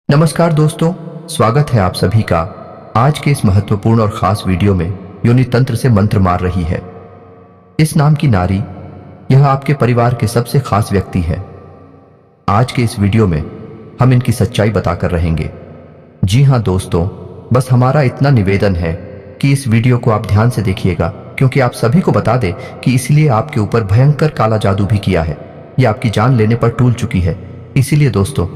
नमस्कार दोस्तों, स्वागत है आप सभी का आज के इस महत्वपूर्ण और खास वीडियो में। योनि तंत्र से मंत्र मार रही है इस नाम की नारी, यह आपके परिवार के सबसे खास व्यक्ति है। आज के इस वीडियो में हम इनकी सच्चाई बताकर रहेंगे। जी हाँ दोस्तों, बस हमारा इतना निवेदन है कि इस वीडियो को आप ध्यान से देखिएगा, क्योंकि आप सभी को बता दें कि इसलिए आपके ऊपर भयंकर काला जादू भी किया है। यह आपकी जान लेने पर टूल चुकी है। इसीलिए दोस्तों,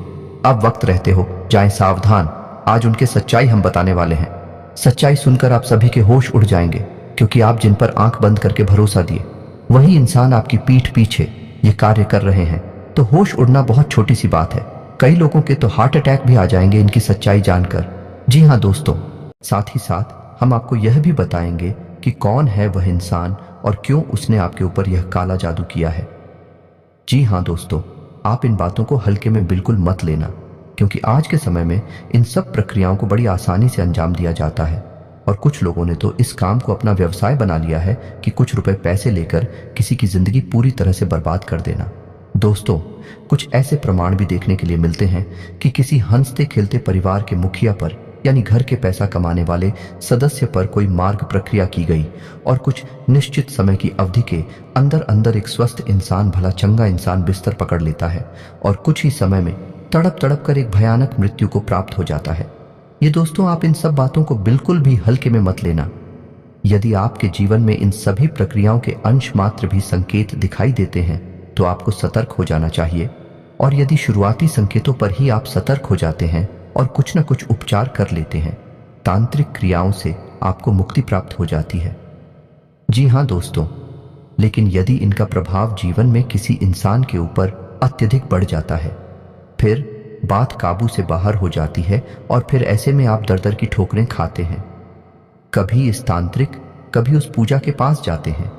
अब वक्त रहते हो जाएं सावधान। आज उनके सच्चाई हम बताने वाले हैं। सच्चाई सुनकर आप सभी के होश उड़ जाएंगे, क्योंकि आप जिन पर आंख बंद करके भरोसा दिए, वही इंसान आपकी पीठ पीछे ये कार्य कर रहे हैं। तो होश उड़ना बहुत छोटी सी बात है। कई लोगों के तो हार्ट अटैक भी आ जाएंगे इनकी सच्चाई जानकर। जी हाँ दोस्तों, साथ ही साथ हम आपको यह भी बताएंगे कि कौन है वह इंसान और क्यों उसने आपके ऊपर यह काला जादू किया है। जी हाँ दोस्तों, आप इन बातों को हल्के में बिल्कुल मत लेना, क्योंकि आज के समय में इन सब प्रक्रियाओं को बड़ी आसानी से अंजाम दिया जाता है। और कुछ लोगों ने तो इस काम को अपना व्यवसाय बना लिया है कि कुछ रुपए पैसे लेकर किसी की जिंदगी पूरी तरह से बर्बाद कर देना। दोस्तों, कुछ ऐसे प्रमाण भी देखने के लिए मिलते हैं कि किसी हंसते खेलते परिवार के मुखिया पर, यानी घर के पैसा कमाने वाले सदस्य पर कोई मार्ग प्रक्रिया की गई और कुछ निश्चित समय की अवधि के अंदर अंदर एक स्वस्थ इंसान, भला चंगा इंसान बिस्तर पकड़ लेता है और कुछ ही समय में तड़प तड़प कर एक भयानक मृत्यु को प्राप्त हो जाता है। ये दोस्तों, आप इन सब बातों को बिल्कुल भी हल्के में मत लेना। यदि आपके जीवन में इन सभी प्रक्रियाओं के अंश मात्र भी संकेत दिखाई देते हैं तो आपको सतर्क हो जाना चाहिए। और यदि शुरुआती संकेतों पर ही आप सतर्क हो जाते हैं और कुछ न कुछ उपचार कर लेते हैं, तांत्रिक क्रियाओं से आपको मुक्ति प्राप्त हो जाती है। जी हाँ दोस्तों, लेकिन यदि इनका प्रभाव जीवन में किसी इंसान के ऊपर अत्यधिक बढ़ जाता है, फिर बात काबू से बाहर हो जाती है और फिर ऐसे में आप दर दर की ठोकरें खाते हैं। कभी इस तांत्रिक, कभी उस पूजा के पास जाते हैं,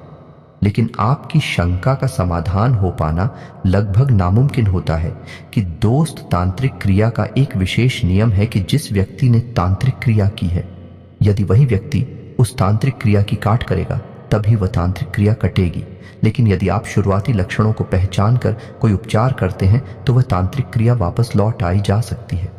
लेकिन आपकी शंका का समाधान हो पाना लगभग नामुमकिन होता है। कि दोस्त, तांत्रिक क्रिया का एक विशेष नियम है कि जिस व्यक्ति ने तांत्रिक क्रिया की है, यदि वही व्यक्ति उस तांत्रिक क्रिया की काट करेगा, तभी वह तांत्रिक क्रिया कटेगी। लेकिन यदि आप शुरुआती लक्षणों को पहचान कर कोई उपचार करते हैं तो वह तांत्रिक क्रिया वापस लौट आई जा सकती है।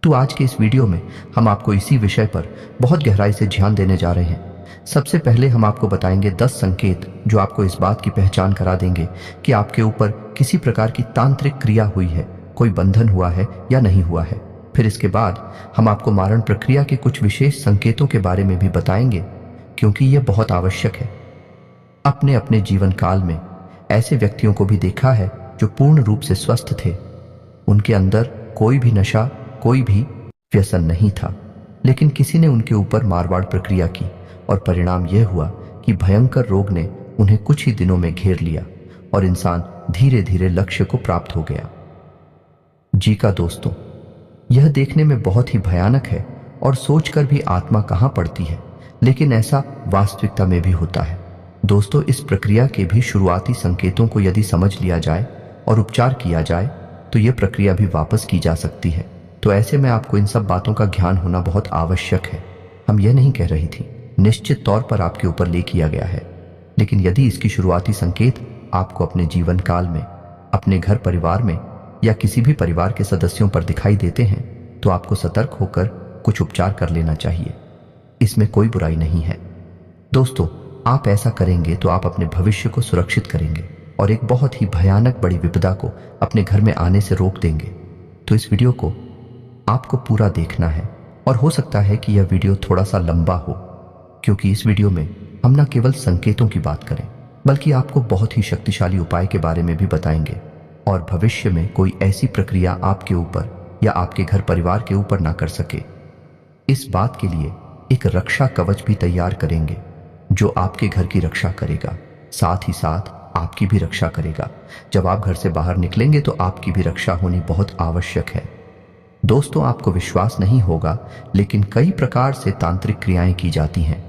तो आज के इस वीडियो में हम आपको इसी विषय पर बहुत गहराई से ध्यान देने जा रहे हैं। सबसे पहले हम आपको बताएंगे 10 संकेत जो आपको इस बात की पहचान करा देंगे कि आपके ऊपर किसी प्रकार की तांत्रिक क्रिया हुई है, कोई बंधन हुआ है या नहीं हुआ है। फिर इसके बाद हम आपको मारण प्रक्रिया के कुछ विशेष संकेतों के बारे में भी बताएंगे, क्योंकि यह बहुत आवश्यक है। अपने अपने जीवन काल में ऐसे व्यक्तियों को भी देखा है जो पूर्ण रूप से स्वस्थ थे। उनके अंदर कोई भी नशा, कोई भी व्यसन नहीं था, लेकिन किसी ने उनके ऊपर मारवाड़ प्रक्रिया की और परिणाम यह हुआ कि भयंकर रोग ने उन्हें कुछ ही दिनों में घेर लिया और इंसान धीरे धीरे लक्ष्य को प्राप्त हो गया। जी का दोस्तों, यह देखने में बहुत ही भयानक है और सोचकर भी आत्मा कहां पड़ती है, लेकिन ऐसा वास्तविकता में भी होता है। दोस्तों, इस प्रक्रिया के भी शुरुआती संकेतों को यदि समझ लिया जाए और उपचार किया जाए तो यह प्रक्रिया भी वापस की जा सकती है। तो ऐसे में आपको इन सब बातों का ज्ञान होना बहुत आवश्यक है। हम यह नहीं कह रही थी, निश्चित तौर पर आपके ऊपर ले किया गया है, लेकिन यदि इसकी शुरुआती संकेत आपको अपने जीवन काल में, अपने घर परिवार में या किसी भी परिवार के सदस्यों पर दिखाई देते हैं तो आपको सतर्क होकर कुछ उपचार कर लेना चाहिए। इसमें कोई बुराई नहीं है। दोस्तों, आप ऐसा करेंगे तो आप अपने भविष्य को सुरक्षित करेंगे और एक बहुत ही भयानक बड़ी विपदा को अपने घर में आने से रोक देंगे। तो इस वीडियो को आपको पूरा देखना है और हो सकता है कि यह वीडियो थोड़ा सा लंबा हो, क्योंकि इस वीडियो में हम न केवल संकेतों की बात करें, बल्कि आपको बहुत ही शक्तिशाली उपाय के बारे में भी बताएंगे और भविष्य में कोई ऐसी प्रक्रिया आपके ऊपर या आपके घर परिवार के ऊपर ना कर सके। इस बात के लिए एक रक्षा कवच भी तैयार करेंगे जो आपके घर की रक्षा करेगा, साथ ही साथ आपकी भी रक्षा करेगा। जब आप घर से बाहर निकलेंगे तो आपकी भी रक्षा होनी बहुत आवश्यक है। दोस्तों, आपको विश्वास नहीं होगा, लेकिन कई प्रकार से तांत्रिक क्रियाएं की जाती हैं।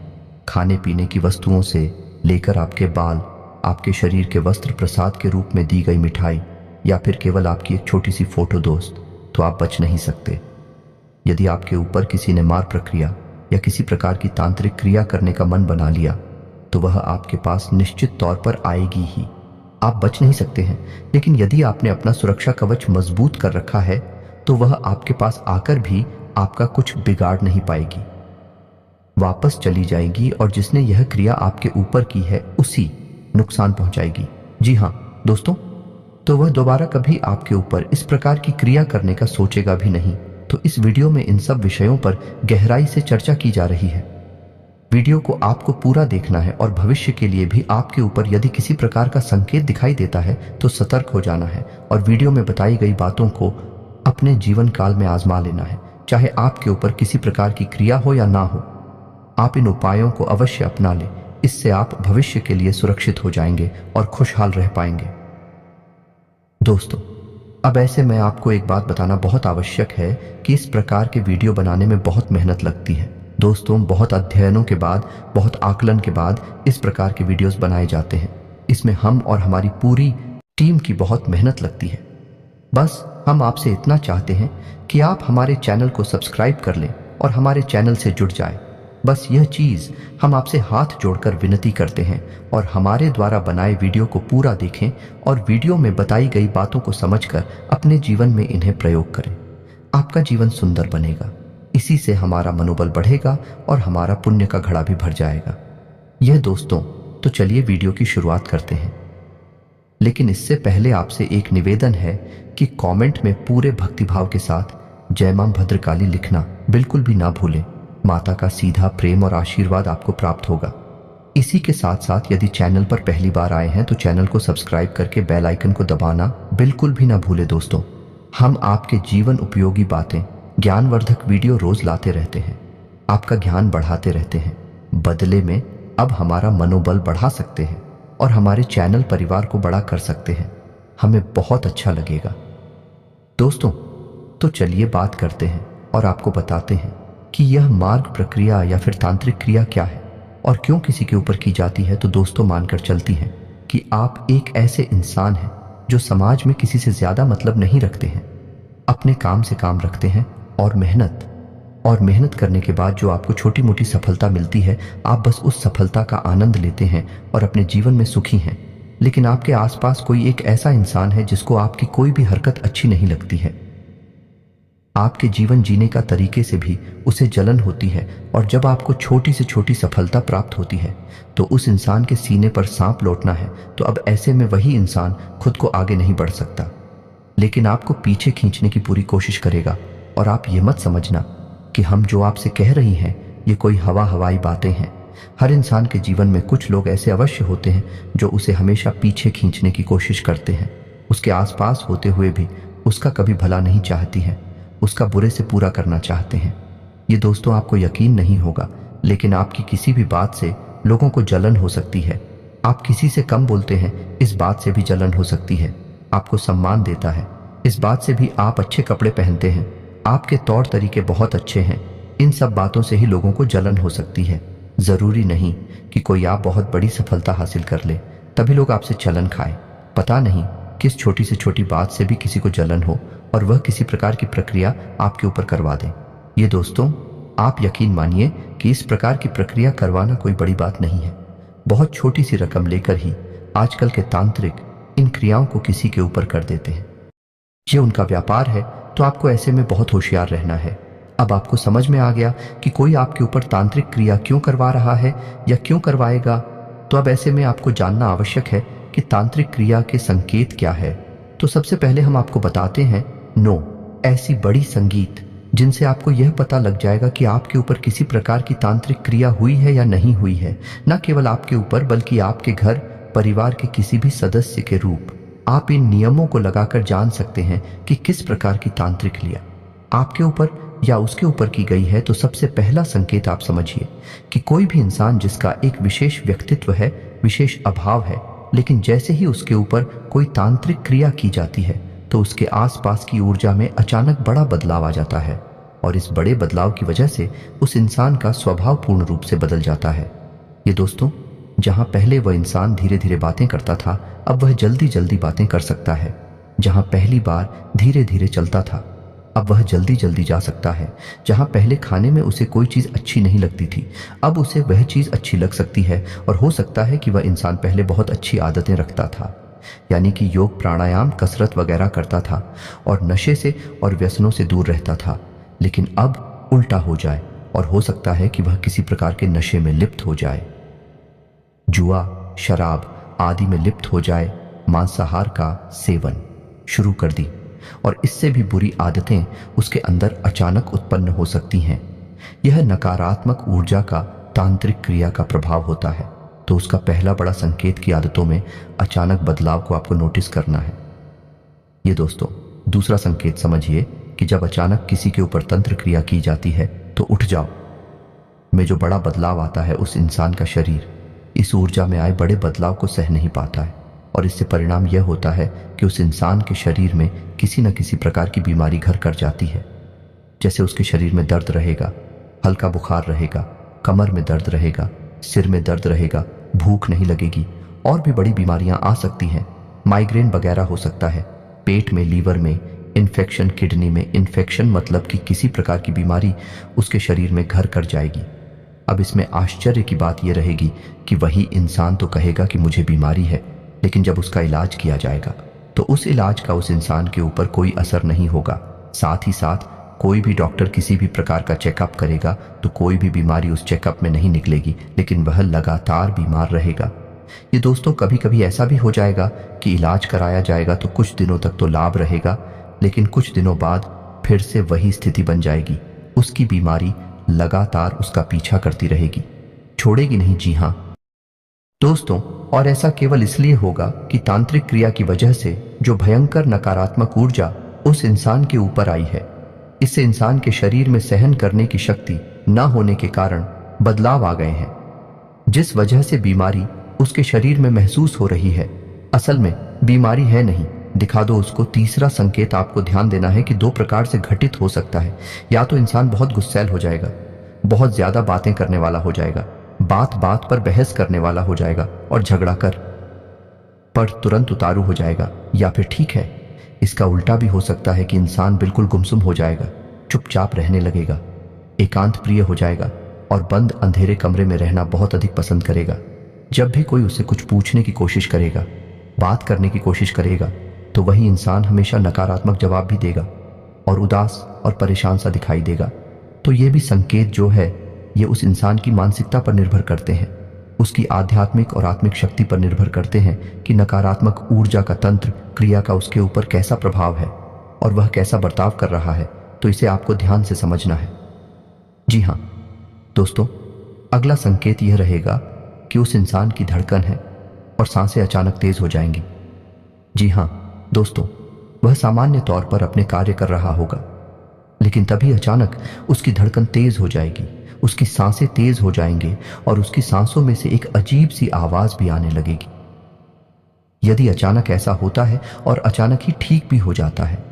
खाने पीने की वस्तुओं से लेकर आपके बाल, आपके शरीर के वस्त्र प्रसाद के रूप में दी गई मिठाई या फिर केवल आपकी एक छोटी सी फोटो दोस्त, तो आप बच नहीं सकते। यदि आपके ऊपर किसी ने मार प्रक्रिया या किसी प्रकार की तांत्रिक क्रिया करने का मन बना लिया तो वह आपके पास निश्चित तौर पर आएगी ही। आप बच नहीं सकते हैं। लेकिन यदि आपने अपना सुरक्षा कवच मजबूत कर रखा है तो वह आपके पास आकर भी आपका कुछ बिगाड़ नहीं पाएगी, वापस चली जाएगी और जिसने यह क्रिया आपके ऊपर की है उसी नुकसान पहुंचाएगी। जी हाँ दोस्तों, तो वह दोबारा कभी आपके ऊपर इस प्रकार की क्रिया करने का सोचेगा भी नहीं। तो इस वीडियो में इन सब विषयों पर गहराई से चर्चा की जा रही है। वीडियो को आपको पूरा देखना है और भविष्य के लिए भी आपके ऊपर यदि किसी प्रकार का संकेत दिखाई देता है तो सतर्क हो जाना है और वीडियो में बताई गई बातों को अपने जीवन काल में आजमा लेना है। चाहे आपके ऊपर किसी प्रकार की क्रिया हो या ना हो, आप इन उपायों को अवश्य अपना लें। इससे आप भविष्य के लिए सुरक्षित हो जाएंगे और खुशहाल रह पाएंगे। दोस्तों, अब ऐसे में आपको एक बात बताना बहुत आवश्यक है कि इस प्रकार के वीडियो बनाने में बहुत मेहनत लगती है। दोस्तों, बहुत अध्ययनों के बाद, बहुत आकलन के बाद इस प्रकार के वीडियोस बनाए जाते हैं। इसमें हम और हमारी पूरी टीम की बहुत मेहनत लगती है। बस हम आपसे इतना चाहते हैं कि आप हमारे चैनल को सब्सक्राइब कर लें और हमारे चैनल से जुड़ जाएं। बस यह चीज़ हम आपसे हाथ जोड़कर विनती करते हैं और हमारे द्वारा बनाए वीडियो को पूरा देखें और वीडियो में बताई गई बातों को समझकर अपने जीवन में इन्हें प्रयोग करें। आपका जीवन सुंदर बनेगा, इसी से हमारा मनोबल बढ़ेगा और हमारा पुण्य का घड़ा भी भर जाएगा। यह दोस्तों, तो चलिए वीडियो की शुरुआत करते हैं। लेकिन इससे पहले आपसे एक निवेदन है कि कमेंट में पूरे भक्तिभाव के साथ जय मां भद्रकाली लिखना बिल्कुल भी ना भूलें। माता का सीधा प्रेम और आशीर्वाद आपको प्राप्त होगा। इसी के साथ साथ यदि चैनल पर पहली बार आए हैं तो चैनल को सब्सक्राइब करके बेल आइकन को दबाना बिल्कुल भी ना भूलें। दोस्तों, हम आपके जीवन उपयोगी बातें, ज्ञानवर्धक वीडियो रोज लाते रहते हैं, आपका ज्ञान बढ़ाते रहते हैं। बदले में अब हमारा मनोबल बढ़ा सकते हैं और हमारे चैनल परिवार को बड़ा कर सकते हैं। हमें बहुत अच्छा लगेगा। दोस्तों, तो चलिए बात करते हैं और आपको बताते हैं कि यह मार्ग प्रक्रिया या फिर तांत्रिक क्रिया क्या है और क्यों किसी के ऊपर की जाती है। तो दोस्तों, मानकर चलती हैं कि आप एक ऐसे इंसान हैं जो समाज में किसी से ज्यादा मतलब नहीं रखते हैं, अपने काम से काम रखते हैं और मेहनत करने के बाद जो आपको छोटी मोटी सफलता मिलती है, आप बस उस सफलता का आनंद लेते हैं और अपने जीवन में सुखी हैं। लेकिन आपके आसपास कोई एक ऐसा इंसान है जिसको आपकी कोई भी हरकत अच्छी नहीं लगती है, आपके जीवन जीने का तरीके से भी उसे जलन होती है और जब आपको छोटी से छोटी सफलता प्राप्त होती है तो उस इंसान के सीने पर सांप लौटना है। तो अब ऐसे में वही इंसान खुद को आगे नहीं बढ़ सकता, लेकिन आपको पीछे खींचने की पूरी कोशिश करेगा। और आप ये मत समझना कि हम जो आपसे कह रही हैं ये कोई हवाई बातें हैं। हर इंसान के जीवन में कुछ लोग ऐसे अवश्य होते हैं जो उसे हमेशा पीछे खींचने की कोशिश करते हैं, उसके आसपास होते हुए भी उसका कभी भला नहीं चाहती हैं, उसका बुरे से पूरा करना चाहते हैं। ये दोस्तों, आपको यकीन नहीं होगा, लेकिन आपकी किसी भी बात से लोगों को जलन हो सकती है। आप किसी से कम बोलते हैं, इस बात से भी जलन हो सकती है। आपको सम्मान देता है, इस बात से भी। आप अच्छे कपड़े पहनते हैं, आपके तौर तरीके बहुत अच्छे हैं, इन सब बातों से ही लोगों को जलन हो सकती है। जरूरी नहीं कि कोई आप बहुत बड़ी सफलता हासिल कर ले तभी लोग आपसे जलन खाए। पता नहीं किस छोटी से छोटी बात से भी किसी को जलन हो और वह किसी प्रकार की प्रक्रिया आपके ऊपर करवा दे। ये दोस्तों, आप यकीन मानिए कि इस प्रकार की प्रक्रिया करवाना कोई बड़ी बात नहीं है। बहुत छोटी सी रकम लेकर ही आजकल के तांत्रिक इन क्रियाओं को किसी के ऊपर कर देते हैं। ये उनका व्यापार है, तो आपको ऐसे में बहुत होशियार रहना है। अब आपको समझ में आ गया कि कोई आपके ऊपर तांत्रिक क्रिया क्यों करवा रहा है या क्यों करवाएगा। तो अब ऐसे में आपको जानना आवश्यक है कि तांत्रिक क्रिया के संकेत क्या है। तो सबसे पहले हम आपको बताते हैं 9 ऐसी बड़ी संगीत जिनसे आपको यह पता लग जाएगा कि आपके ऊपर किसी प्रकार की तांत्रिक क्रिया हुई है या नहीं हुई है। न केवल आपके ऊपर बल्कि आपके घर परिवार के किसी भी सदस्य के रूप। आप इन नियमों को लगाकर जान सकते हैं कि किस प्रकार की तांत्रिक क्रिया आपके ऊपर या उसके ऊपर की गई है। तो सबसे पहला संकेत आप समझिए कि कोई भी इंसान जिसका एक विशेष व्यक्तित्व है, विशेष अभाव है, लेकिन जैसे ही उसके ऊपर कोई तांत्रिक क्रिया की जाती है तो उसके आसपास की ऊर्जा में अचानक बड़ा बदलाव आ जाता है और इस बड़े बदलाव की वजह से उस इंसान का स्वभाव पूर्ण रूप से बदल जाता है। ये दोस्तों, जहां पहले वह इंसान धीरे धीरे बातें करता था, अब वह जल्दी जल्दी बातें कर सकता है। जहां पहली बार धीरे धीरे चलता था, अब वह जल्दी जल्दी जा सकता है। जहां पहले खाने में उसे कोई चीज अच्छी नहीं लगती थी, अब उसे वह चीज अच्छी लग सकती है और हो सकता है कि वह इंसान पहले बहुत अच्छी आदतें रखता था, यानी कि योग प्राणायाम कसरत वगैरह करता था और नशे से और व्यसनों से दूर रहता था, लेकिन अब उल्टा हो जाए और हो सकता है कि वह किसी प्रकार के नशे में लिप्त हो जाए, जुआ, शराब आदि में लिप्त हो जाए, मांसाहार का सेवन शुरू कर दी और इससे भी बुरी आदतें उसके अंदर अचानक उत्पन्न हो सकती हैं। यह नकारात्मक ऊर्जा का तांत्रिक क्रिया का प्रभाव होता है। तो उसका पहला बड़ा संकेत की आदतों में अचानक बदलाव को आपको नोटिस करना है। ये दोस्तों दूसरा संकेत समझिए कि जब अचानक किसी के ऊपर तंत्र क्रिया की जाती है तो उठ जाओ में जो बड़ा बदलाव आता है, उस इंसान का शरीर इस ऊर्जा में आए बड़े बदलाव को सह नहीं पाता है और इससे परिणाम यह होता है कि उस इंसान के शरीर में किसी न किसी प्रकार की बीमारी घर कर जाती है। जैसे उसके शरीर में दर्द रहेगा, हल्का बुखार रहेगा, कमर में दर्द रहेगा, सिर में दर्द रहेगा, भूख नहीं लगेगी और भी बड़ी बीमारियां आ सकती हैं। माइग्रेन वगैरह हो सकता है, पेट में, लीवर में इन्फेक्शन, किडनी में इन्फेक्शन, मतलब कि किसी प्रकार की बीमारी उसके शरीर में घर कर जाएगी। अब इसमें आश्चर्य की बात यह रहेगी कि वही इंसान तो कहेगा कि मुझे बीमारी है, लेकिन जब उसका इलाज किया जाएगा तो उस इलाज का उस इंसान के ऊपर कोई असर नहीं होगा। साथ ही साथ कोई भी डॉक्टर किसी भी प्रकार का चेकअप करेगा तो कोई भी बीमारी उस चेकअप में नहीं निकलेगी, लेकिन वह लगातार बीमार रहेगा। ये दोस्तों कभी कभी ऐसा भी हो जाएगा कि इलाज कराया जाएगा तो कुछ दिनों तक तो लाभ रहेगा, लेकिन कुछ दिनों बाद फिर से वही स्थिति बन जाएगी। उसकी बीमारी लगातार उसका पीछा करती रहेगी, छोड़ेगी नहीं। जी हाँ दोस्तों, और ऐसा केवल इसलिए होगा कि तांत्रिक क्रिया की वजह से जो भयंकर नकारात्मक ऊर्जा उस इंसान के ऊपर आई है, इससे इंसान के शरीर में सहन करने की शक्ति न होने के कारण बदलाव आ गए हैं, जिस वजह से बीमारी उसके शरीर में महसूस हो रही है। असल में बीमारी है नहीं, दिखा दो उसको। तीसरा संकेत आपको ध्यान देना है कि दो प्रकार से घटित हो सकता है। या तो इंसान बहुत गुस्सैल हो जाएगा, बहुत ज्यादा बातें करने वाला हो जाएगा, बात बात पर बहस करने वाला हो जाएगा और झगड़ा कर पर तुरंत उतारू हो जाएगा। या फिर ठीक है, इसका उल्टा भी हो सकता है कि इंसान बिल्कुल गुमसुम हो जाएगा, चुपचाप रहने लगेगा, एकांत प्रिय हो जाएगा और बंद अंधेरे कमरे में रहना बहुत अधिक पसंद करेगा। जब भी कोई उससे कुछ पूछने की कोशिश करेगा, बात करने की कोशिश करेगा, तो वही इंसान हमेशा नकारात्मक जवाब भी देगा और उदास और परेशान सा दिखाई देगा। तो ये भी संकेत जो है ये उस इंसान की मानसिकता पर निर्भर करते हैं, उसकी आध्यात्मिक और आत्मिक शक्ति पर निर्भर करते हैं कि नकारात्मक ऊर्जा का तंत्र क्रिया का उसके ऊपर कैसा प्रभाव है और वह कैसा बर्ताव कर रहा है। तो इसे आपको ध्यान से समझना है। जी हाँ दोस्तों, अगला संकेत यह रहेगा कि उस इंसान की धड़कन है और सांसें अचानक तेज हो जाएंगी। जी हाँ दोस्तों, वह सामान्य तौर पर अपने कार्य कर रहा होगा, लेकिन तभी अचानक उसकी धड़कन तेज हो जाएगी, उसकी सांसें तेज हो जाएंगे और उसकी सांसों में से एक अजीब सी आवाज भी आने लगेगी। यदि अचानक ऐसा होता है और अचानक ही ठीक भी हो जाता है,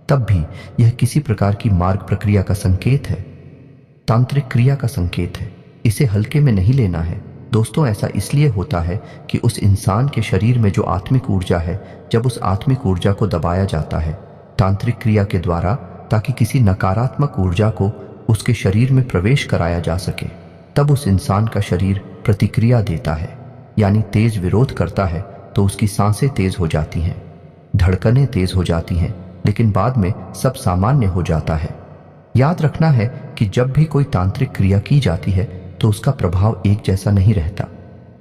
तब भी यह किसी प्रकार की मार्ग प्रक्रिया का संकेत है, तांत्रिक क्रिया का संकेत है। इसे हल्के में नहीं लेना है दोस्तों। ऐसा इसलिए होता है कि उस इंसान के शरीर में जो आत्मिक ऊर्जा है, जब उस आत्मिक ऊर्जा को दबाया जाता है तांत्रिक क्रिया के द्वारा, ताकि किसी नकारात्मक ऊर्जा को उसके शरीर में प्रवेश कराया जा सके, तब उस इंसान का शरीर प्रतिक्रिया देता है, यानी तेज विरोध करता है। तो उसकी सांसें तेज हो जाती हैं, धड़कनें तेज हो जाती हैं, लेकिन बाद में सब सामान्य हो जाता है। याद रखना है कि जब भी कोई तांत्रिक क्रिया की जाती है तो उसका प्रभाव एक जैसा नहीं रहता,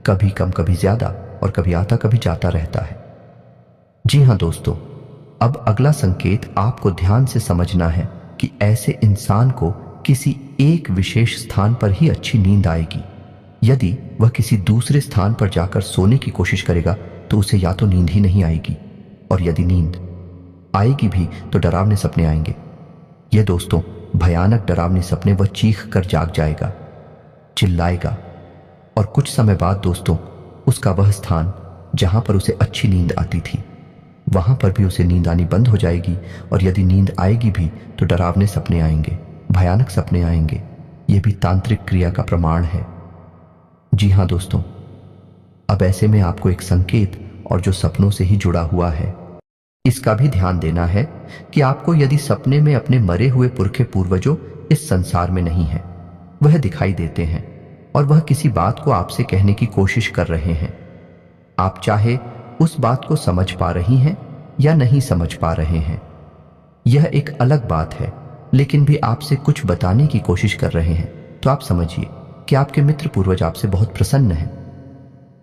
कभी कम कभी ज्यादा और कभी आता कभी जाता रहता है। जी हाँ दोस्तों, अब अगला संकेत आपको ध्यान से समझना है कि ऐसे इंसान को किसी एक विशेष स्थान पर ही अच्छी नींद आएगी। यदि वह किसी दूसरे स्थान पर जाकर सोने की कोशिश करेगा तो उसे या तो नींद ही नहीं आएगी, और यदि नींद आएगी भी तो डरावने सपने आएंगे। ये दोस्तों भयानक डरावने सपने, वह चीख कर जाग जाएगा, चिल्लाएगा, और कुछ समय बाद दोस्तों उसका वह स्थान जहां पर उसे अच्छी नींद आती थी वहां पर भी उसे नींद आनी बंद हो जाएगी, और यदि नींद आएगी भी तो डरावने सपने आएंगे, भयानक सपने आएंगे। यह भी तांत्रिक क्रिया का प्रमाण है। जी हाँ दोस्तों, अब ऐसे में आपको एक संकेत और जो सपनों से ही जुड़ा हुआ है, इसका भी ध्यान देना है कि आपको यदि सपने में अपने मरे हुए पुरखे पूर्वजों इस संसार में नहीं है, वह दिखाई देते हैं और वह किसी बात को आपसे कहने की कोशिश कर रहे हैं, आप चाहे उस बात को समझ पा रही हैं या नहीं समझ पा रहे हैं, यह एक अलग बात है। लेकिन भी आपसे कुछ बताने की कोशिश कर रहे हैं, तो आप समझिए कि आपके मित्र पूर्वज आपसे बहुत प्रसन्न हैं।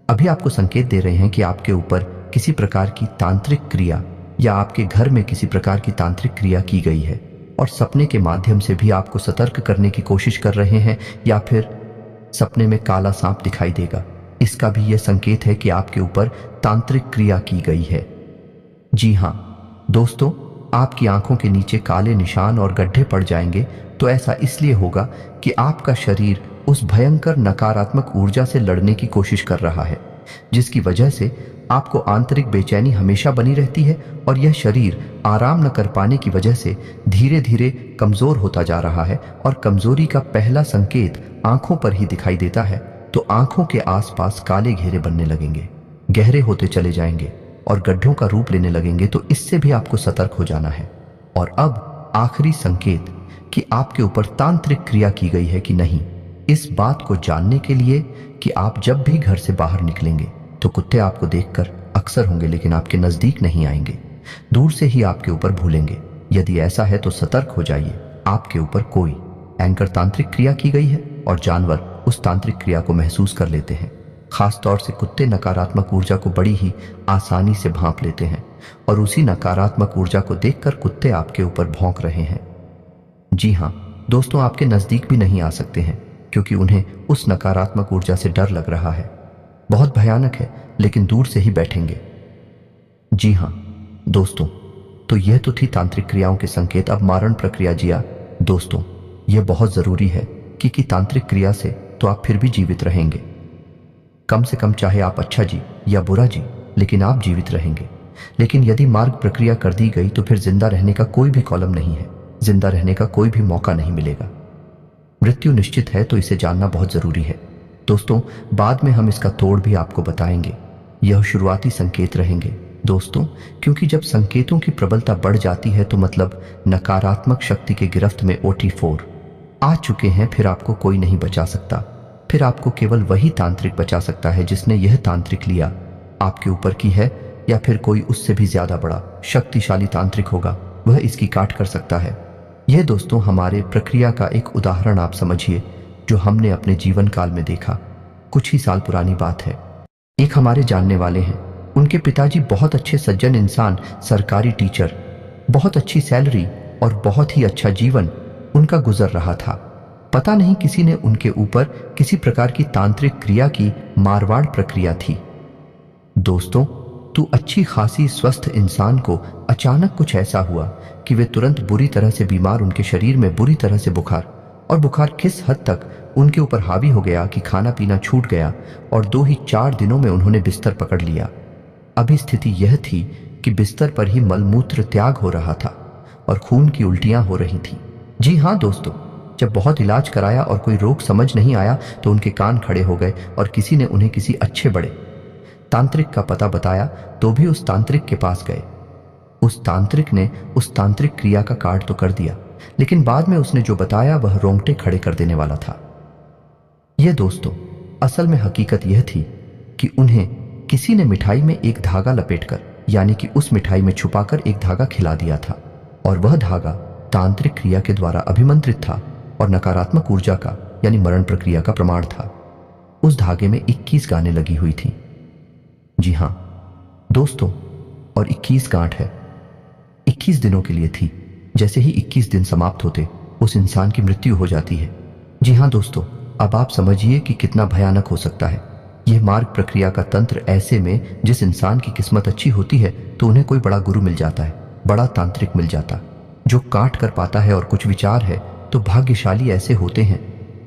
अभी आपको संकेत दे रहे हैं कि आपके ऊपर किसी प्रकार की तांत्रिक क्रिया या आपके घर में किसी प्रकार की तांत्रिक क्रिया की गई है, और सपने के माध्यम से भी आपको सतर्क करने की कोशिश कर रहे हैं, या फिर सपने में काला सांप दिखाई देगा, इसका भी यह संकेत है कि आपके ऊपर तांत्रिक क्रिया की गई है। जी हां दोस्तों, आपकी आंखों के नीचे काले निशान और गड्ढे पड़ जाएंगे, तो ऐसा इसलिए होगा कि आपका शरीर उस भयंकर नकारात्मक ऊर्जा से लड़ने की कोशिश कर रहा है, जिसकी वजह से आपको आंतरिक बेचैनी हमेशा बनी रहती है, और यह शरीर आराम न कर पाने की वजह से धीरे धीरे कमजोर होता जा रहा है। और कमजोरी का पहला संकेत आंखों पर ही दिखाई देता है, तो आंखों के आसपास काले घेरे बनने लगेंगे, गहरे होते चले जाएंगे और गड्ढों का रूप लेने लगेंगे। तो इससे भी आपको सतर्क हो जाना है। और अब आखिरी संकेत कि आपके ऊपर तांत्रिक क्रिया की गई है कि नहीं, इस बात को जानने के लिए कि आप जब भी घर से बाहर निकलेंगे तो कुत्ते आपको देखकर अक्सर होंगे, लेकिन आपके नजदीक नहीं आएंगे, दूर से ही आपके ऊपर भूलेंगे। यदि ऐसा है तो सतर्क हो जाइए, आपके ऊपर कोई एंकर तांत्रिक क्रिया की गई है और जानवर उस तांत्रिक क्रिया को महसूस कर लेते हैं। खास तौर से कुत्ते नकारात्मक ऊर्जा को बड़ी ही आसानी से भांप लेते हैं, और उसी नकारात्मक ऊर्जा को देखकर कुत्ते आपके ऊपर भौंक रहे हैं। जी हां दोस्तों, आपके नजदीक भी नहीं आ सकते हैं, क्योंकि उन्हें उस नकारात्मक ऊर्जा से डर लग रहा है। बहुत भयानक है, लेकिन दूर से ही बैठेंगे। जी हां दोस्तों, तो यह तो थी तांत्रिक क्रियाओं के संकेत। अब मारण प्रक्रिया। जिया दोस्तों, यह बहुत जरूरी है कि तांत्रिक क्रिया से तो आप फिर भी जीवित रहेंगे, कम से कम, चाहे आप अच्छा जी या बुरा जी, लेकिन आप जीवित रहेंगे। लेकिन यदि मार्ग प्रक्रिया कर दी गई तो फिर जिंदा रहने का कोई भी कॉलम नहीं है, जिंदा रहने का कोई भी मौका नहीं मिलेगा। मृत्यु निश्चित है, तो इसे जानना बहुत जरूरी है दोस्तों। बाद में हम इसका तोड़ भी आपको बताएंगे। यह शुरुआती संकेत रहेंगे दोस्तों, क्योंकि जब संकेतों की प्रबलता बढ़ जाती है तो मतलब नकारात्मक शक्ति के गिरफ्त में OT4 आ चुके हैं। फिर आपको कोई नहीं बचा सकता, फिर आपको केवल वही तांत्रिक बचा सकता है जिसने यह तांत्रिक लिया आपके ऊपर की है, या फिर कोई उससे भी ज्यादा बड़ा शक्तिशाली तांत्रिक होगा, वह इसकी काट कर सकता है। यह दोस्तों हमारे प्रक्रिया का एक उदाहरण आप समझिए, जो हमने अपने जीवन काल में देखा। कुछ ही साल पुरानी बात है। एक हमारे जानने वाले हैं, उनके पिताजी बहुत अच्छे सज्जन इंसान, सरकारी टीचर, बहुत अच्छी सैलरी और बहुत ही अच्छा जीवन उनका गुजर रहा था। पता नहीं किसी ने उनके ऊपर किसी प्रकार की तांत्रिक क्रिया की मारवाड़ प्रक्रिया थी। दोस्तों, तू अच्छी खासी स्वस्थ इंसान को अचानक कुछ ऐसा हुआ कि वे तुरंत बुरी तरह से बीमार, उनके शरीर में बुरी तरह से बुखार, और बुखार किस हद तक उनके ऊपर हावी हो गया कि खाना पीना छूट गया, और 2 ही 4 दिनों में उन्होंने बिस्तर पकड़ लिया। अभी स्थिति यह थी कि बिस्तर पर ही मलमूत्र त्याग हो रहा था और खून की उल्टियां हो रही थी। जी हाँ दोस्तों, जब बहुत इलाज कराया और कोई रोग समझ नहीं आया तो उनके कान खड़े हो गए, और किसी ने उन्हें किसी अच्छे बड़े तांत्रिक का पता बताया तो भी उस तांत्रिक के पास गए। उस तांत्रिक ने उस तांत्रिक क्रिया का कार्ड तो कर दिया, लेकिन बाद में उसने जो बताया वह रोंगटे खड़े कर देने वाला था। यह दोस्तों असल में हकीकत यह थी कि उन्हें किसी ने मिठाई में एक धागा लपेटकर, यानी कि उस मिठाई में छुपाकर एक धागा खिला दिया था, और वह धागा तांत्रिक क्रिया के द्वारा अभिमंत्रित था और नकारात्मक ऊर्जा का यानी मरण प्रक्रिया का प्रमाण था। उस धागे में 21 गानें लगी हुई थी। जी हां दोस्तों, और 21 गांठ है, 21 दिनों के लिए थी। जैसे ही 21 दिन समाप्त होते उस इंसान की मृत्यु हो जाती है। जी हां दोस्तों, अब आप समझिए कि कितना भयानक हो सकता है यह मार्ग प्रक्रिया का तंत्र। ऐसे में जिस इंसान की किस्मत अच्छी होती है तो उन्हें कोई बड़ा गुरु मिल जाता है, बड़ा तांत्रिक मिल जाता, जो काट कर पाता है और कुछ विचार है। तो भाग्यशाली ऐसे होते हैं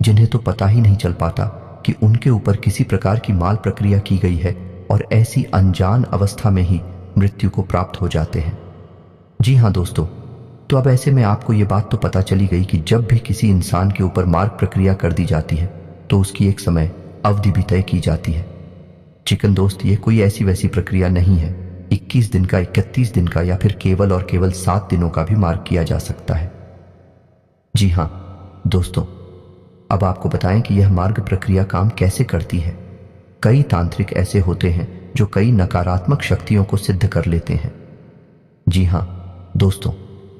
जिन्हें तो पता ही नहीं चल पाता कि उनके ऊपर किसी प्रकार की माल प्रक्रिया की गई है, और ऐसी अनजान अवस्था में ही मृत्यु को प्राप्त हो जाते हैं। जी हाँ दोस्तों, तो अब ऐसे में आपको ये बात तो पता चली गई कि जब भी किसी इंसान के ऊपर मार्ग प्रक्रिया कर दी जाती है तो उसकी एक समय अवधि भी तय की जाती है। चिकन दोस्त, ये कोई ऐसी वैसी प्रक्रिया नहीं है। 21 दिन का, 31 दिन का, या फिर केवल और केवल 7 दिनों का भी मार्ग किया जा सकता है। जी हाँ दोस्तों, अब आपको बताएं कि यह मार्ग प्रक्रिया काम कैसे करती है। कई तांत्रिक ऐसे होते हैं जो कई नकारात्मक शक्तियों को सिद्ध कर लेते हैं। जी हाँ दोस्तों,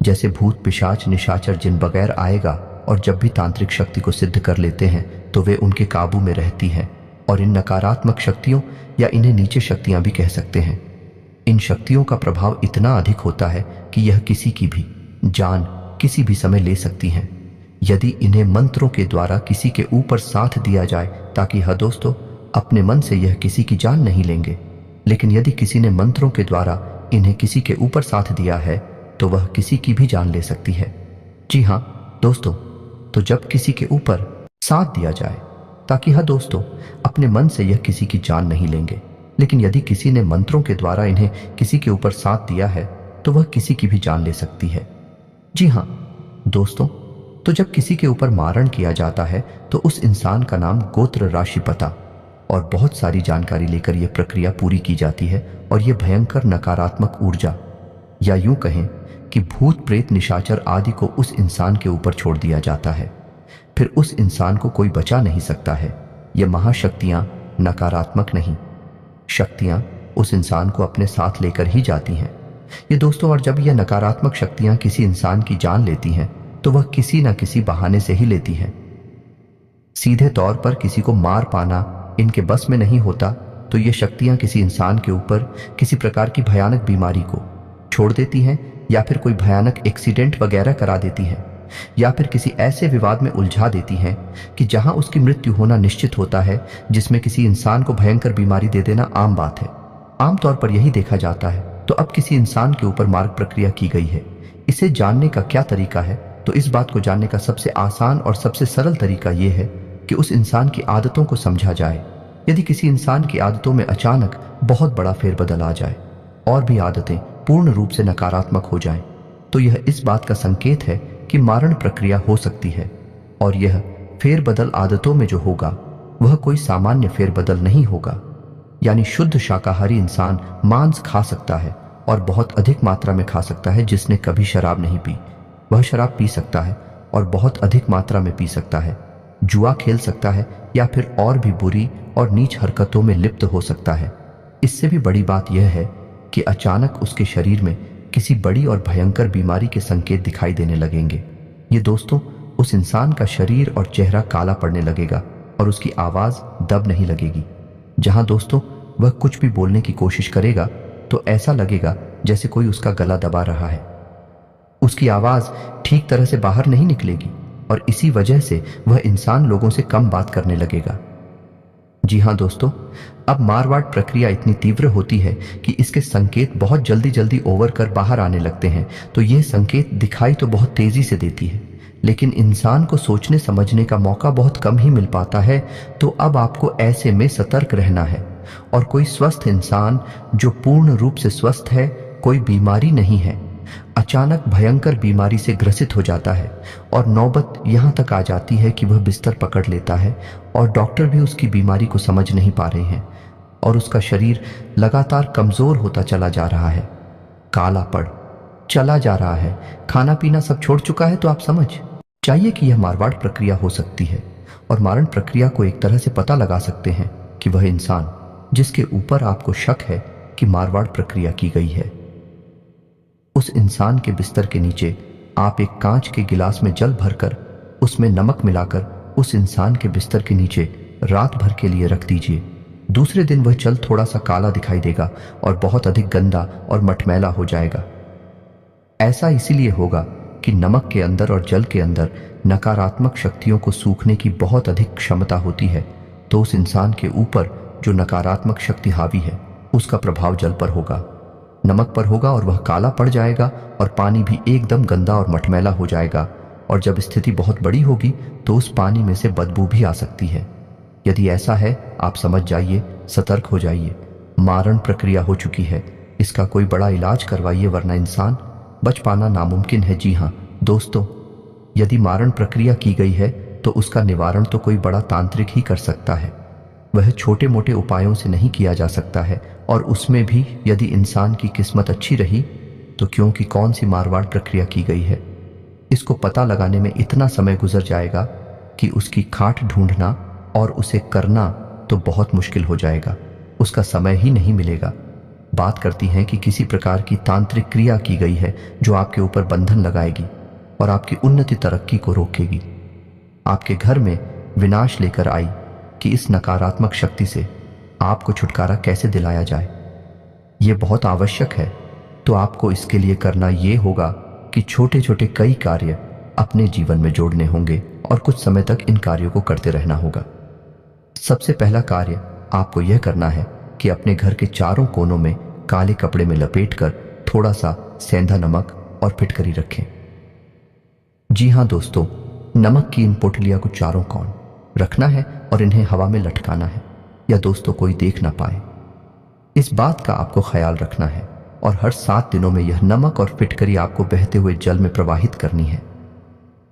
जैसे भूत, पिशाच, निशाचर, जिन वगैरह आएगा, और जब भी तांत्रिक शक्ति को सिद्ध कर लेते हैं तो वे उनके काबू में रहती हैं। और इन नकारात्मक शक्तियों, या इन्हें नीचे शक्तियां भी कह सकते हैं, इन शक्तियों का प्रभाव इतना अधिक होता है कि यह किसी की भी जान किसी भी समय ले सकती हैं, यदि इन्हें मंत्रों के द्वारा किसी के ऊपर साथ दिया जाए। ताकि हाँ दोस्तों, अपने मन से यह किसी की जान नहीं लेंगे, लेकिन यदि किसी ने मंत्रों के द्वारा इन्हें किसी के ऊपर साथ दिया है तो वह किसी की भी जान ले सकती है। जी हाँ दोस्तों, तो जब किसी के ऊपर साथ दिया जाए, ताकि हाँ दोस्तों, अपने मन से यह किसी की जान नहीं लेंगे, लेकिन यदि किसी ने मंत्रों के द्वारा इन्हें किसी के ऊपर साथ दिया है तो वह किसी की भी जान ले सकती है। जी हाँ दोस्तों, तो जब किसी के ऊपर मारण किया जाता है तो उस इंसान का नाम, गोत्र, राशि, पता और बहुत सारी जानकारी लेकर यह प्रक्रिया पूरी की जाती है। और यह भयंकर नकारात्मक ऊर्जा, या यूं कहें कि भूत, प्रेत, निशाचर आदि को उस इंसान के ऊपर छोड़ दिया जाता है। फिर उस इंसान को कोई बचा नहीं सकता है। ये महाशक्तियां नकारात्मक नहीं, शक्तियां उस इंसान को अपने साथ लेकर ही जाती हैं। ये दोस्तों, और जब यह नकारात्मक शक्तियां किसी इंसान की जान लेती हैं तो वह किसी न किसी बहाने से ही लेती हैं। सीधे तौर पर किसी को मार पाना इनके बस में नहीं होता, तो ये शक्तियां किसी इंसान के ऊपर किसी प्रकार की भयानक बीमारी को छोड़ देती हैं, या फिर कोई भयानक एक्सीडेंट वगैरह करा देती हैं, या फिर किसी ऐसे विवाद में उलझा देती हैं कि जहां उसकी मृत्यु होना निश्चित होता है, जिसमें किसी इंसान को भयंकर बीमारी दे देना आम बात है। आमतौर पर यही देखा जाता है। तो अब किसी इंसान के ऊपर मार्ग प्रक्रिया की गई है, इसे जानने का क्या तरीका है? तो इस बात को जानने का सबसे आसान और सबसे सरल तरीका यह है कि उस इंसान की आदतों को समझा जाए। यदि किसी इंसान की आदतों में अचानक बहुत बड़ा फेरबदल आ जाए और भी आदतें पूर्ण रूप से नकारात्मक हो जाएं, तो यह इस बात का संकेत है कि मारण प्रक्रिया हो सकती है। और यह फेरबदल आदतों में जो होगा वह कोई सामान्य फेरबदल नहीं होगा। यानी शुद्ध शाकाहारी इंसान मांस खा सकता है और बहुत अधिक मात्रा में खा सकता है। जिसने कभी शराब नहीं पी वह शराब पी सकता है और बहुत अधिक मात्रा में पी सकता है। जुआ खेल सकता है या फिर और भी बुरी और नीच हरकतों में लिप्त हो सकता है। इससे भी बड़ी बात यह है कि अचानक उसके शरीर में किसी बड़ी और भयंकर बीमारी के संकेत दिखाई देने लगेंगे। ये दोस्तों, उस इंसान का शरीर और चेहरा काला पड़ने लगेगा और उसकी आवाज दब नहीं लगेगी। जहां दोस्तों वह कुछ भी बोलने की कोशिश करेगा तो ऐसा लगेगा जैसे कोई उसका गला दबा रहा है। उसकी आवाज ठीक तरह से बाहर नहीं निकलेगी और इसी वजह से वह इंसान लोगों से कम बात करने लगेगा। जी हाँ दोस्तों, अब मारवाड़ प्रक्रिया इतनी तीव्र होती है कि इसके संकेत बहुत जल्दी जल्दी ओवर कर बाहर आने लगते हैं। तो यह संकेत दिखाई तो बहुत तेजी से देती है, लेकिन इंसान को सोचने समझने का मौका बहुत कम ही मिल पाता है। तो अब आपको ऐसे में सतर्क रहना है। और कोई स्वस्थ इंसान जो पूर्ण रूप से स्वस्थ है, कोई बीमारी नहीं है, अचानक भयंकर बीमारी से ग्रसित हो जाता है और नौबत यहां तक आ जाती है कि वह बिस्तर पकड़ लेता है और डॉक्टर भी उसकी बीमारी को समझ नहीं पा रहे हैं और उसका शरीर लगातार कमजोर होता चला जा रहा है, काला पड़ चला जा रहा है, खाना पीना सब छोड़ चुका है। तो आप समझ चाहिए कि यह मारवाड़ प्रक्रिया हो सकती है। और मारण प्रक्रिया को एक तरह से पता लगा सकते हैं कि वह इंसान जिसके ऊपर आपको शक है कि मारवाड़ प्रक्रिया की गई है, उस इंसान के बिस्तर के नीचे आप एक कांच के गिलास में जल भरकर उसमें नमक मिलाकर उस इंसान के बिस्तर के नीचे रात भर के लिए रख दीजिए। दूसरे दिन वह जल थोड़ा सा काला दिखाई देगा और बहुत अधिक गंदा और मटमैला हो जाएगा। ऐसा इसीलिए होगा कि नमक के अंदर और जल के अंदर नकारात्मक शक्तियों को सूखने की बहुत अधिक क्षमता होती है। तो उस इंसान के ऊपर जो नकारात्मक शक्ति हावी है उसका प्रभाव जल पर होगा, नमक पर होगा और वह काला पड़ जाएगा और पानी भी एकदम गंदा और मटमैला हो जाएगा। और जब स्थिति बहुत बड़ी होगी तो उस पानी में से बदबू भी आ सकती है। यदि ऐसा है, आप समझ जाइए, सतर्क हो जाइए, मारण प्रक्रिया हो चुकी है। इसका कोई बड़ा इलाज करवाइए, वरना इंसान बच पाना नामुमकिन है। जी हाँ दोस्तों, यदि मारण प्रक्रिया की गई है तो उसका निवारण तो कोई बड़ा तांत्रिक ही कर सकता है। वह छोटे मोटे उपायों से नहीं किया जा सकता है। और उसमें भी यदि इंसान की किस्मत अच्छी रही तो, क्योंकि कौन सी मारवाड़ प्रक्रिया की गई है इसको पता लगाने में इतना समय गुजर जाएगा कि उसकी खाट ढूंढना और उसे करना तो बहुत मुश्किल हो जाएगा। उसका समय ही नहीं मिलेगा। बात करती हैं कि किसी प्रकार की तांत्रिक क्रिया की गई है जो आपके ऊपर बंधन लगाएगी और आपकी उन्नति तरक्की को रोकेगी। आपके घर में विनाश लेकर आई कि इस नकारात्मक शक्ति से आपको छुटकारा कैसे दिलाया जाए। यह बहुत आवश्यक है, तो आपको इसके लिए करना यह होगा कि छोटे छोटे कई कार्य अपने जीवन में जोड़ने होंगे और कुछ समय तक इन कार्यों को करते रहना होगा। सबसे पहला कार्य आपको यह करना है कि अपने घर के चारों कोनों में काले कपड़े में लपेटकर थोड़ा सा सेंधा नमक और फिटकरी रखें। जी हाँ दोस्तों, नमक की इन पोटलियां को चारों कोण रखना है और इन्हें हवा में लटकाना है, या दोस्तों कोई देख ना पाए। इस बात का आपको ख्याल रखना है और हर 7 दिनों में यह नमक और फिटकरी आपको बहते हुए जल में प्रवाहित करनी है।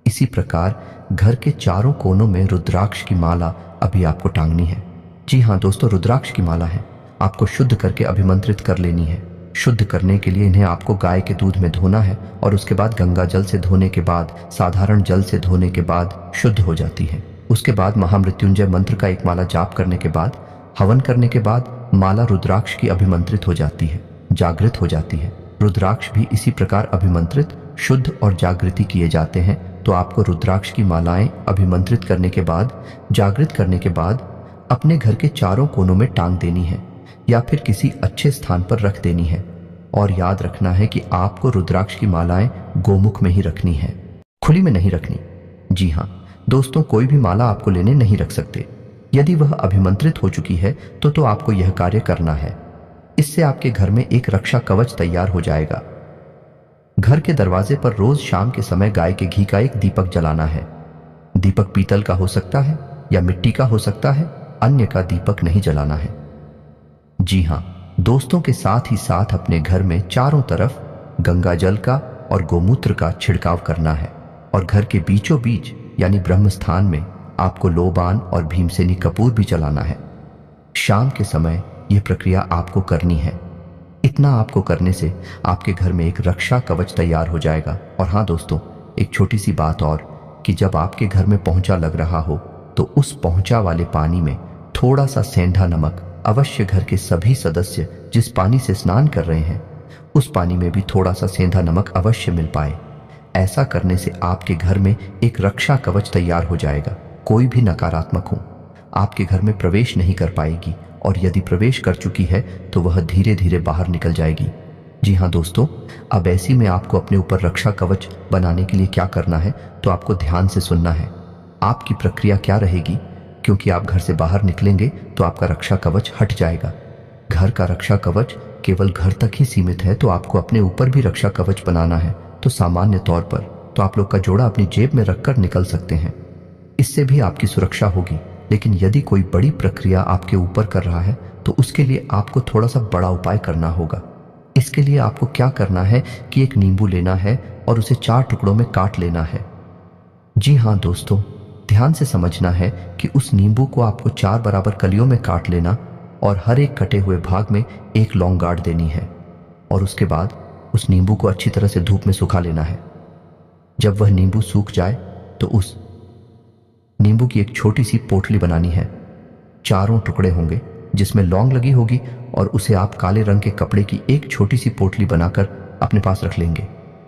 इसी प्रकार घर के चारों कोनों में रुद्राक्ष की माला अभी आपको टांगनी है। जी हाँ दोस्तों, रुद्राक्ष की माला है, आपको शुद्ध करके अभिमंत्रित कर लेनी है। शुद्ध करने के लिए इन्हें आपको गाय के दूध में धोना है और उसके बाद गंगा जल से धोने के बाद, साधारण जल से धोने के बाद शुद्ध हो जाती है। उसके बाद महामृत्युंजय मंत्र का एक माला जाप करने के बाद, हवन करने के बाद माला रुद्राक्ष की अभिमंत्रित हो जाती है, जागृत हो जाती है। रुद्राक्ष भी इसी प्रकार अभिमंत्रित, शुद्ध और जागृति किए जाते हैं। तो आपको रुद्राक्ष की मालाएं अभिमंत्रित करने के बाद, जागृत करने के बाद अपने घर के चारों कोनों में टांग देनी है या फिर किसी अच्छे स्थान पर रख देनी है। और याद रखना है कि आपको रुद्राक्ष की मालाएं गोमुख में ही रखनी है, खुली में नहीं रखनी। जी हाँ दोस्तों, कोई भी माला आपको लेने नहीं रख सकते। यदि वह अभिमंत्रित हो चुकी है तो आपको यह कार्य करना है। इससे आपके घर में एक रक्षा कवच तैयार हो जाएगा। घर के दरवाजे पर रोज शाम के समय गाय के घी का एक दीपक जलाना है। दीपक पीतल का हो सकता है या मिट्टी का हो सकता है, अन्य का दीपक नहीं जलाना है। जी हाँ दोस्तों, के साथ ही साथ अपने घर में चारों तरफ गंगा जल का और गोमूत्र का छिड़काव करना है और घर के बीचों बीच यानी ब्रह्म स्थान में आपको लोबान और भीमसेनी कपूर भी जलाना है। शाम के समय यह प्रक्रिया आपको करनी है। इतना आपको करने से आपके घर में एक रक्षा कवच तैयार हो जाएगा। और हाँ दोस्तों, एक छोटी सी बात और, कि जब आपके घर में पोंछा लग रहा हो तो उस पोंछा वाले पानी में थोड़ा सा सेंधा नमक अवश्य घर के सभी सदस्य जिस पानी से स्नान कर रहे हैं उस पानी में भी थोड़ा सा सेंधा नमक अवश्य मिल पाए। ऐसा करने से आपके घर में एक रक्षा कवच तैयार हो जाएगा। कोई भी नकारात्मक हो आपके घर में प्रवेश नहीं कर पाएगी, और यदि प्रवेश कर चुकी है तो वह धीरे धीरे बाहर निकल जाएगी। जी हाँ दोस्तों, अब ऐसी में आपको अपने ऊपर रक्षा कवच बनाने के लिए क्या करना है, तो आपको ध्यान से सुनना है। आपकी प्रक्रिया क्या रहेगी, क्योंकि आप घर से बाहर निकलेंगे तो आपका रक्षा कवच हट जाएगा। घर का रक्षा कवच केवल घर तक ही सीमित है, तो आपको अपने ऊपर भी रक्षा कवच बनाना है। तो सामान्य तौर पर तो आप लोग का जोड़ा अपनी जेब में रखकर निकल सकते हैं, इससे भी आपकी सुरक्षा होगी। लेकिन यदि कोई बड़ी प्रक्रिया आपके ऊपर कर रहा है तो उसके लिए आपको थोड़ा सा बड़ा उपाय करना होगा। इसके लिए आपको क्या करना है कि एक नींबू लेना है और उसे 4 टुकड़ों में काट लेना है। जी हाँ दोस्तों, ध्यान से समझना है कि उस नींबू को आपको 4 बराबर कलियों में काट लेना और हर एक कटे हुए भाग में एक लौंग गाड़ देनी है। और उसके बाद उस नींबू को अच्छी तरह से धूप में सुखा लेना है। जब वह नींबू सूख जाए तो उस नींबू की एक छोटी सी पोटली बनानी है। 4 टुकड़े होंगे जिसमें लौंग लगी होगी, और उसे आप काले रंग के कपड़े की एक छोटी सी पोटली बनाकर अपने पास रख लेंगे।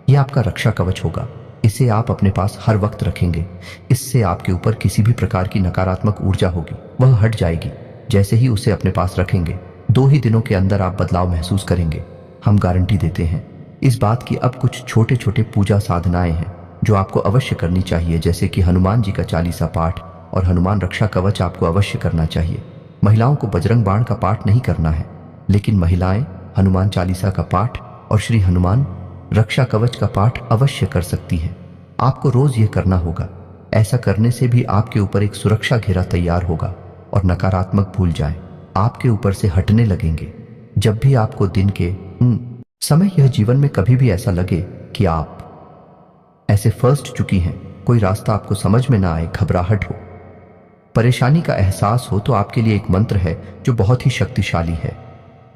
यह आपका रक्षा कवच होगा। इसे आप अपने पास हर वक्त रखेंगे। इससे आपके ऊपर किसी भी प्रकार की नकारात्मक ऊर्जा होगी वह हट जाएगी। जैसे ही उसे अपने पास रखेंगे 2 ही दिनों के अंदर आप बदलाव महसूस करेंगे। हम गारंटी देते हैं। इस बात की अब कुछ छोटे छोटे पूजा साधनाएं हैं जो आपको अवश्य करनी चाहिए, जैसे कि हनुमान जी का 40 पाठ और हनुमान रक्षा कवच आपको अवश्य करना चाहिए। महिलाओं को बजरंग बाण का पाठ नहीं करना है, लेकिन महिलाएं हनुमान 40 का पाठ और श्री हनुमान रक्षा कवच का पाठ अवश्य कर सकती हैं। आपको रोज यह करना होगा। ऐसा करने से भी आपके ऊपर एक सुरक्षा घेरा तैयार होगा और नकारात्मक भूल जाए आपके ऊपर से हटने लगेंगे। जब भी आपको दिन के समय यह जीवन में कभी भी ऐसा लगे कि आप ऐसे फंस चुकी हैं, कोई रास्ता आपको समझ में ना आए, घबराहट हो, परेशानी का एहसास हो, तो आपके लिए एक मंत्र है जो बहुत ही शक्तिशाली है।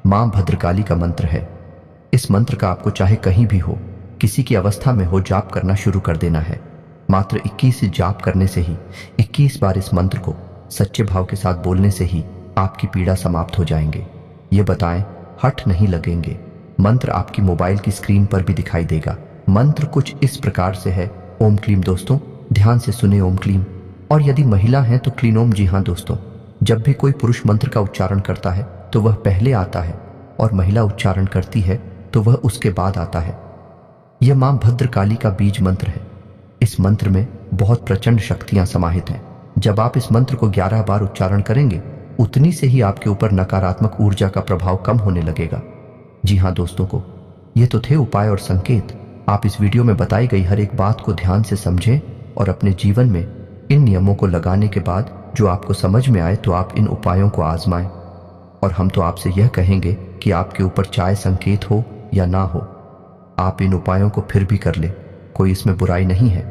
मां भद्रकाली का मंत्र है। इस मंत्र का आपको चाहे कहीं भी हो, किसी की अवस्था में हो, जाप करना शुरू कर देना है। मात्र 21 जाप करने से ही, 21 बार इस मंत्र को सच्चे भाव के साथ बोलने से ही आपकी पीड़ा समाप्त हो जाएंगे। ये बताएं, हठ नहीं लगेंगे। मंत्र आपकी मोबाइल की स्क्रीन पर भी दिखाई देगा। मंत्र कुछ इस प्रकार से है। ओम क्लीम। दोस्तों ध्यान से सुने ओम क्लीम। और यदि महिला है तो क्लीन ओम। जी हाँ दोस्तों, जब भी कोई पुरुष मंत्र का उच्चारण करता है तो वह पहले आता है और महिला उच्चारण करती है तो वह उसके बाद आता है। यह मां भद्रकाली का बीज मंत्र है। इस मंत्र में बहुत प्रचंड शक्तियां समाहित हैं। जब आप इस मंत्र को 11 बार उच्चारण करेंगे उतनी से ही आपके ऊपर नकारात्मक ऊर्जा का प्रभाव कम होने लगेगा। जी हाँ दोस्तों को, ये तो थे उपाय और संकेत। आप इस वीडियो में बताई गई हर एक बात को ध्यान से समझें और अपने जीवन में इन नियमों को लगाने के बाद जो आपको समझ में आए तो आप इन उपायों को आजमाएं। और हम तो आपसे यह कहेंगे कि आपके ऊपर चाहे संकेत हो या ना हो, आप इन उपायों को फिर भी कर ले, कोई इसमें बुराई नहीं है।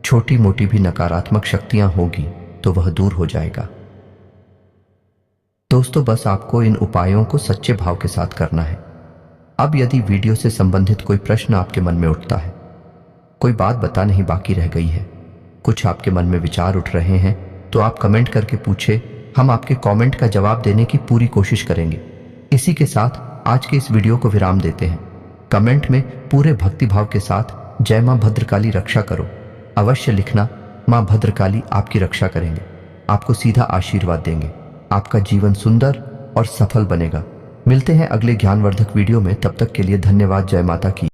छोटी मोटी भी नकारात्मक शक्तियां होगी तो वह दूर हो जाएगा। दोस्तों बस आपको इन उपायों को सच्चे भाव के साथ करना है। अब यदि वीडियो से संबंधित कोई प्रश्न आपके मन में उठता है, कोई बात बता नहीं बाकी रह गई है, कुछ आपके मन में विचार उठ रहे हैं, तो आप कमेंट करके पूछे, हम आपके कमेंट का जवाब देने की पूरी कोशिश करेंगे। इसी के साथ आज के इस वीडियो को विराम देते हैं। कमेंट में पूरे भक्तिभाव के साथ जय मां भद्रकाली रक्षा करो अवश्य लिखना। मां भद्रकाली आपकी रक्षा करेंगे, आपको सीधा आशीर्वाद देंगे, आपका जीवन सुंदर और सफल बनेगा। मिलते हैं अगले ज्ञानवर्धक वीडियो में, तब तक के लिए धन्यवाद। जय माता की।